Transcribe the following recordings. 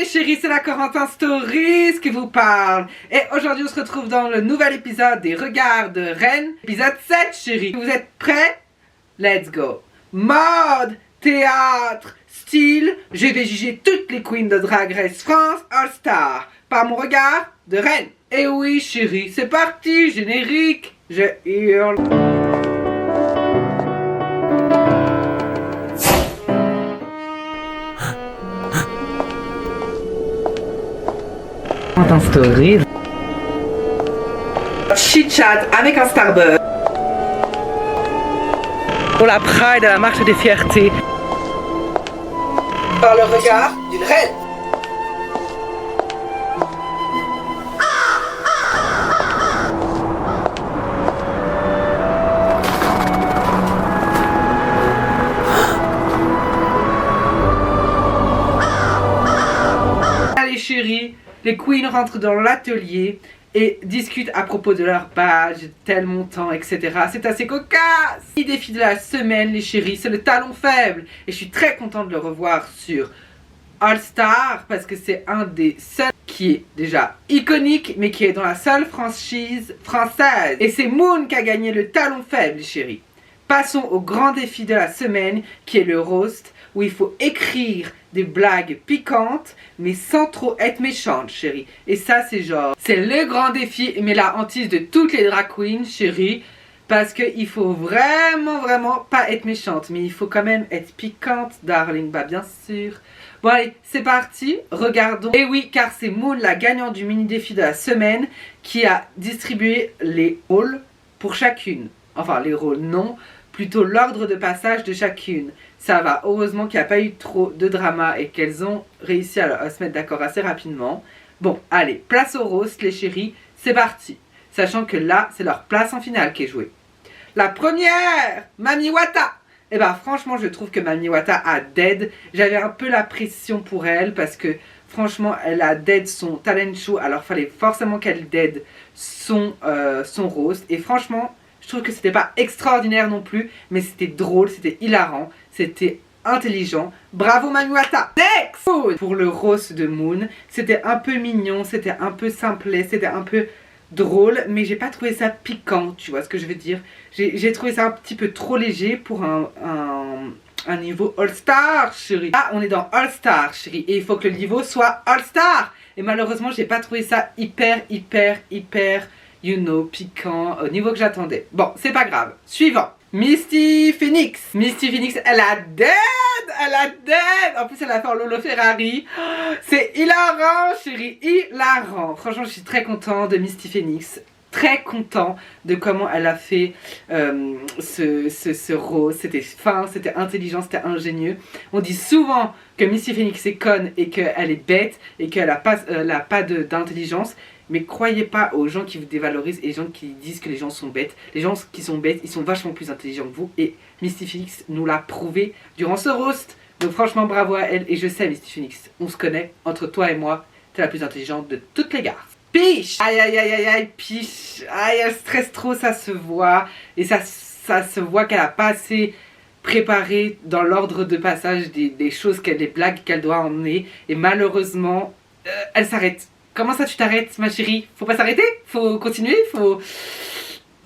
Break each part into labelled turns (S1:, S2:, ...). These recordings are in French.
S1: chérie, c'est la Corentin Stories qui vous parle. Et aujourd'hui on se retrouve dans le nouvel épisode des Regards de Reine. Épisode 7 chérie. Vous êtes prêts? Let's go. Mode, théâtre, style, je vais juger toutes les queens de Drag Race France All Star par mon regard de reine. Et oui chérie, c'est parti, générique. Je hurle. En story. Chit-chat avec un Starbucks. Pour la Pride à la marche des fiertés. Par le regard d'une reine. Allez chérie. Les queens rentrent dans l'atelier et discutent à propos de leur badge, tel montant, etc. C'est assez cocasse! Le défi de la semaine, les chéris, c'est le talon faible. Et je suis très contente de le revoir sur All Star parce que c'est un des seuls qui est déjà iconique, mais qui est dans la seule franchise française. Et c'est Moon qui a gagné le talon faible, les chéris. Passons au grand défi de la semaine, qui est le roast, où il faut écrire des blagues piquantes, mais sans trop être méchante, chérie. Et ça, c'est genre, c'est le grand défi, mais la hantise de toutes les drag queens, chérie, parce qu'il faut vraiment pas être méchante, mais il faut quand même être piquante, darling, bah bien sûr. Bon allez, c'est parti, regardons. Et oui, car c'est Moon, la gagnante du mini défi de la semaine, qui a distribué les rôles pour chacune. Enfin, les rôles non, plutôt l'ordre de passage de chacune. Ça va, heureusement qu'il n'y a pas eu trop de drama et qu'elles ont réussi à se mettre d'accord assez rapidement. Bon, allez, place au roast les chéris, c'est parti. Sachant que là, c'est leur place en finale qui est jouée. La première, Mami Wata. Eh ben franchement, je trouve que Mami Wata a dead. J'avais un peu la pression pour elle parce que franchement, elle a dead son talent show. Alors, fallait forcément qu'elle dead son roast. Et franchement, je trouve que c'était pas extraordinaire non plus, mais c'était drôle, c'était hilarant, c'était intelligent. Bravo Mami Wata. Next! Pour le roast de Moon, c'était un peu mignon, c'était un peu simplet, c'était un peu drôle, mais j'ai pas trouvé ça piquant, tu vois ce que je veux dire. J'ai trouvé ça un petit peu trop léger pour un niveau All-Star, chérie. Ah, on est dans All-Star, chérie, et il faut que le niveau soit All-Star. Et malheureusement, j'ai pas trouvé ça hyper, you know, piquant, au niveau que j'attendais. Bon, c'est pas grave. Suivant. Misty Phoenix. Misty Phoenix, elle a dead! Elle a dead! En plus, elle a fait en Lolo Ferrari. C'est hilarant, chérie, hilarant. Franchement, je suis très content de Misty Phoenix. Très content de comment elle a fait ce rose. C'était fin, c'était intelligent, c'était ingénieux. On dit souvent que Misty Phoenix est conne et qu'elle est bête et qu'elle n'a pas d'intelligence. Mais croyez pas aux gens qui vous dévalorisent et les gens qui disent que les gens sont bêtes. Les gens qui sont bêtes, ils sont vachement plus intelligents que vous. Et Misty Phoenix nous l'a prouvé durant ce roast. Donc franchement, bravo à elle. Et je sais, Misty Phoenix, on se connaît. Entre toi et moi, t'es la plus intelligente de toutes les garces. Piche! Aïe, piche! Aïe, elle stresse trop, ça se voit. Et ça se voit qu'elle a pas assez préparé dans l'ordre de passage des choses, des blagues qu'elle doit emmener. Et malheureusement, elle s'arrête. Comment ça tu t'arrêtes ma chérie? Faut pas s'arrêter? Faut continuer?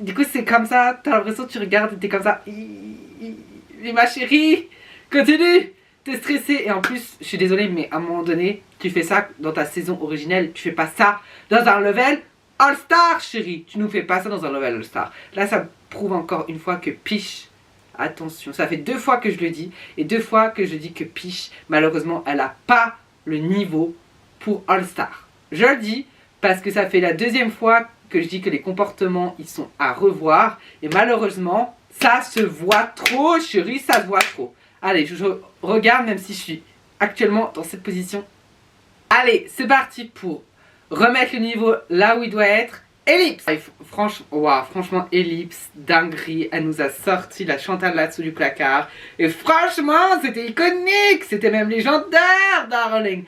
S1: Du coup c'est comme ça, t'as l'impression que tu regardes et t'es comme ça. Mais ma chérie, continue! T'es stressée et en plus, je suis désolée mais à un moment donné, tu fais ça dans ta saison originelle, tu fais pas ça dans un level All-Star chérie! Tu nous fais pas ça dans un level All-Star. Là ça prouve encore une fois que Piche, attention, ça fait 2 fois que je le dis et 2 fois que je dis que Piche, malheureusement, elle a pas le niveau pour All-Star. Je le dis parce que ça fait la 2e fois que je dis que les comportements ils sont à revoir et malheureusement ça se voit trop chérie, ça se voit trop. Allez, je regarde même si je suis actuellement dans cette position. Allez, c'est parti pour remettre le niveau là où il doit être. Ellipse. Franchement, Ellipse, dinguerie, elle nous a sorti la Chantal là-dessous du placard et franchement c'était iconique, c'était même légendaire darling.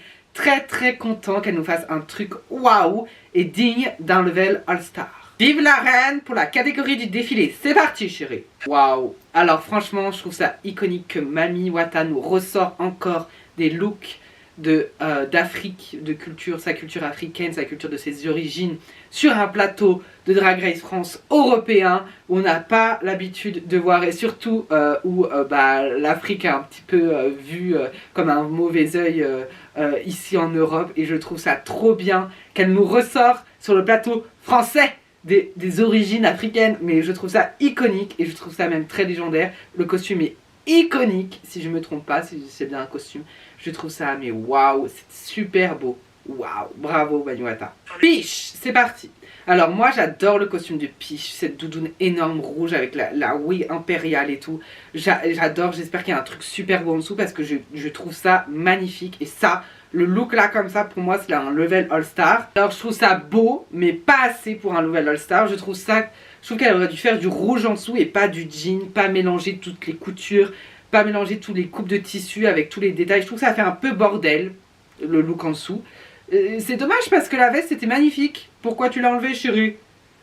S1: Très content qu'elle nous fasse un truc waouh et digne d'un level All-Star. Vive la reine pour la catégorie du défilé. C'est parti chérie. Waouh. Alors franchement je trouve ça iconique que Mami Wata nous ressort encore des looks d'Afrique, de culture, sa culture africaine, sa culture de ses origines, sur un plateau de Drag Race France européen, où on n'a pas l'habitude de voir, et surtout où l'Afrique est un petit peu vue comme un mauvais œil ici en Europe, et je trouve ça trop bien qu'elle nous ressort sur le plateau français des origines africaines, mais je trouve ça iconique, et je trouve ça même très légendaire. Le costume est iconique, si je me trompe pas, si c'est bien un costume. Je trouve ça, mais waouh, c'est super beau. Waouh, bravo Mami Wata. Peach, c'est parti. Alors moi j'adore le costume de Peach, cette doudoune énorme rouge avec la wig impériale et tout. J'adore, j'espère qu'il y a un truc super beau en dessous parce que je trouve ça magnifique. Et ça, le look là comme ça, pour moi c'est un level all-star. Alors je trouve ça beau, mais pas assez pour un level all-star. Je trouve qu'elle aurait dû faire du rouge en dessous et pas du jean, pas mélanger toutes les coutures, pas mélanger tous les coupes de tissu avec tous les détails. Je trouve que ça fait un peu bordel, le look en dessous. C'est dommage parce que la veste était magnifique. Pourquoi tu l'as enlevée, chérie?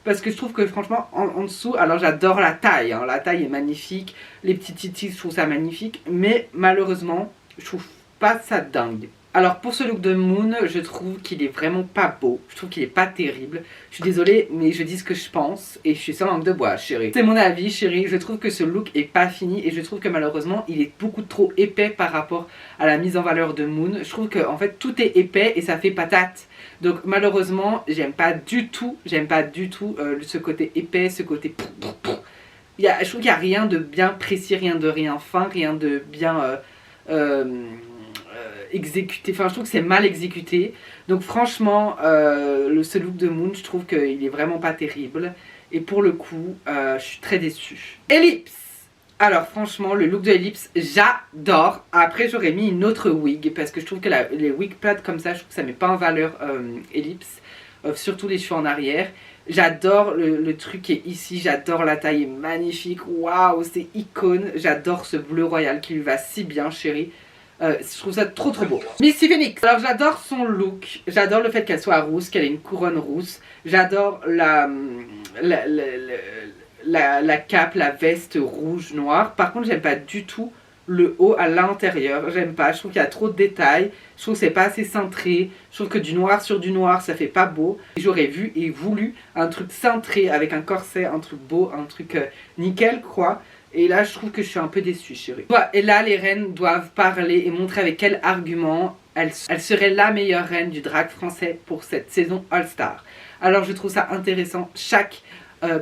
S1: Parce que je trouve que franchement en dessous, alors j'adore la taille, hein, la taille est magnifique, les petits titis je trouve ça magnifique, mais malheureusement je trouve pas ça dingue. Alors pour ce look de Moon, je trouve qu'il est vraiment pas beau, je trouve qu'il est pas terrible. Je suis désolée mais je dis ce que je pense et je suis sans langue de bois, chérie. C'est mon avis, chérie, je trouve que ce look est pas fini et je trouve que malheureusement il est beaucoup trop épais par rapport à la mise en valeur de Moon. Je trouve que en fait tout est épais et ça fait patate. Donc malheureusement j'aime pas du tout ce côté épais, ce côté... je trouve qu'il n'y a rien de bien précis, rien de rien fin, rien de bien... exécuté, enfin je trouve que c'est mal exécuté. Donc franchement ce look de Moon, je trouve qu'il est vraiment pas terrible et pour le coup je suis très déçue. Ellipse. Alors franchement le look de Ellipse j'adore. Après j'aurais mis une autre wig parce que je trouve que les wigs plates comme ça, je trouve que ça met pas en valeur Ellipse, surtout les cheveux en arrière. J'adore le truc qui est ici, j'adore la taille est magnifique, waouh c'est icône. J'adore ce bleu royal qui lui va si bien, chérie. Je trouve ça trop beau. Missy Phoenix. Alors j'adore son look, j'adore le fait qu'elle soit rousse, qu'elle ait une couronne rousse. J'adore la cape, la veste rouge noire. Par contre j'aime pas du tout le haut à l'intérieur. J'aime pas, je trouve qu'il y a trop de détails. Je trouve que c'est pas assez cintré. Je trouve que du noir sur du noir ça fait pas beau. J'aurais vu et voulu un truc cintré avec un corset, un truc beau, un truc nickel quoi. Et là, je trouve que je suis un peu déçue, chérie. Et là, les reines doivent parler et montrer avec quel argument elles seraient la meilleure reine du drag français pour cette saison All-Star. Alors, je trouve ça intéressant. Chaque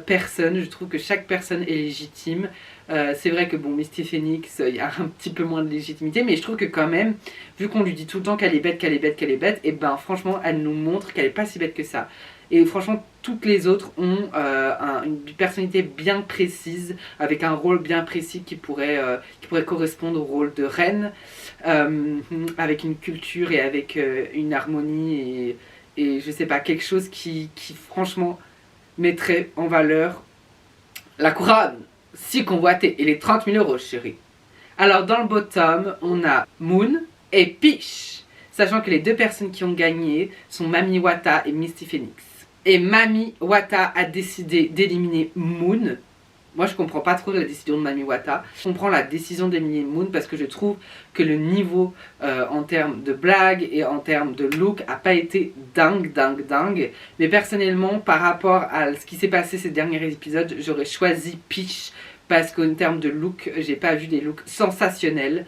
S1: personne, je trouve que chaque personne est légitime. C'est vrai que bon, Misty Phoenix, il y a un petit peu moins de légitimité, mais je trouve que quand même, vu qu'on lui dit tout le temps qu'elle est bête, qu'elle est bête, qu'elle est bête, et ben franchement, elle nous montre qu'elle est pas si bête que ça. Et franchement, toutes les autres ont une personnalité bien précise, avec un rôle bien précis qui pourrait correspondre au rôle de reine, avec une culture et avec une harmonie et je sais pas, quelque chose qui franchement mettrait en valeur la couronne si convoitée et les 30 000 €, chérie. Alors dans le bottom, on a Moon et Peach, sachant que les deux personnes qui ont gagné sont Mami Wata et Misty Phoenix. Et Mami Wata a décidé d'éliminer Moon. Moi je comprends pas trop la décision de Mami Wata. Je comprends la décision d'éliminer Moon parce que je trouve que le niveau en termes de blagues et en termes de look a pas été dingue. Mais personnellement par rapport à ce qui s'est passé ces derniers épisodes, j'aurais choisi Peach. Parce qu'en termes de look, j'ai pas vu des looks sensationnels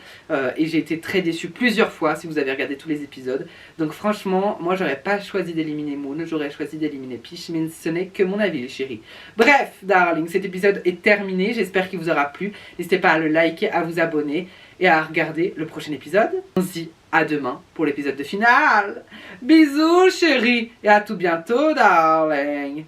S1: et j'ai été très déçue plusieurs fois si vous avez regardé tous les épisodes. Donc franchement, moi j'aurais pas choisi d'éliminer Moon, j'aurais choisi d'éliminer Peach, mais ce n'est que mon avis les chéris. Bref, darling, cet épisode est terminé, j'espère qu'il vous aura plu. N'hésitez pas à le liker, à vous abonner et à regarder le prochain épisode. On se dit à demain pour l'épisode de finale. Bisous chéris et à tout bientôt darling.